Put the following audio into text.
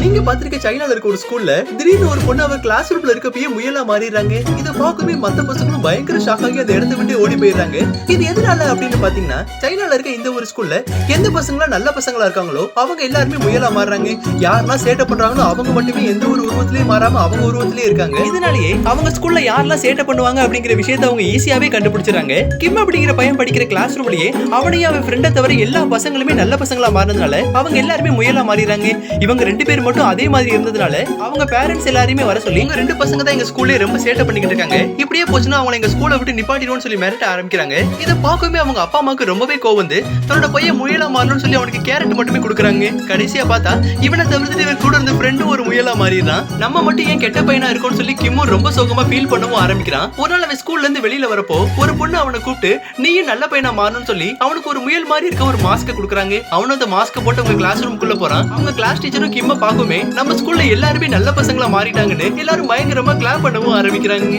நீங்க பாத்திருக்க சைனால இருக்க ஒரு ஸ்கூல்ல திடீர்னு ஒரு பொண்ணு அவர் கிளாஸ் ரூம்ல இருக்கப்பயே முயலா மாறிடுறாங்க. இதை பார்க்கவே மத்த பசங்களும் பயங்கர ஷாக் ஆகி அந்த இடத்த விட்டு ஓடி போயிடுறாங்க. இது எதனால அப்படின்னு பாத்தீங்கன்னா, சைனால இருக்க இந்த ஒரு ஸ்கூல்ல எந்த பசங்களா நல்ல பசங்களா இருக்காங்களோ அவங்க எல்லாருமே முயலா மாறுறாங்க. யாரெல்லாம் சேட்டை பண்றாங்களோ அவங்க மட்டுமே எந்த ஒரு உருவத்திலயும் மாறாம அவங்க உருவத்திலேயே இருக்காங்க. இதனாலேயே அவங்க ஸ்கூல்ல யாரெல்லாம் சேட்டை பண்ணுவாங்க அப்படிங்கிற விஷயத்தை அவங்க ஈஸியாவே கண்டுபிடிச்சிடறாங்க. கிம் அப்படிங்கிற பையன் படிக்கிற கிளாஸ் ரூம்லயே அவனையும் அவன் ஃப்ரெண்டை தவிர எல்லா பசங்களுமே நல்ல பசங்களா மாறினதுனால அவங்க எல்லாருமே முயலா மாறிடுறாங்க. இவங்க 2 பேர் மட்டும் அதே மாதிரி இருந்ததுனால அவங்க பேரண்ட்ஸ் எல்லாரையுமே வர சொல்லி, இவங்க 2 பசங்க தான் எங்க ஸ்கூல்ல ரொம்ப சேட்டை பண்ணிக்கிட்டு இருக்காங்க, இப்படியே போச்சுன்னா அவங்க எங்க ஸ்கூலை விட்டு நிப்பாட்டிடுவோம்னு சொல்லி மிரட்ட ஆரம்பிக்கிறாங்க. இதை பார்க்கவே அவங்க அப்பா அம்மாக்கு ரொம்பவே கோவம் வந்து தன்னோட பையன் முயலா மாறணும்னு சொல்லி அவனுக்கு கேரட் மட்டுமே கொடுக்குறாங்க. கடைசியா பார்த்தா இவனை தவிர்த்துட்டு இவன் கூட இருந்த ஃப்ரெண்டும் ஒரு முயலா மாறிடுறான். நம்ம மட்டும் ஏன் கெட்ட பையனா இருக்கும்னு சொல்லி கிம்மும் ரொம்ப சோகமா ஃபீல் பண்ணவும் ஆரம்பிக்கிறான். ஒரு நாள் அவன் ஸ்கூல்ல இருந்து வெளியில வரப்போ ஒரு பொண்ணு அவனை கூப்பிட்டு நீயும் நல்ல பையனா மாறணும்னு சொல்லி அவனுக்கு ஒரு முயல் மாதிரி இருக்க ஒரு மாஸ்க் கொடுக்குறாங்க. அவனும் அந்த மாஸ்க் போட்டு அவங்க கிளாஸ் ரூம்குள்ள போறான். அவங்க கிளாஸ் டீச்சரும் கிம்ம பார்க்குமே நம்ம ஸ்கூல்ல எல்லாருமே நல்ல பசங்களா மாறிட்டாங்கன்னு எல்லாரும் பயங்கரமா கிளாப் பண்ணவும் ஆரம்பிக்கிறாங்க.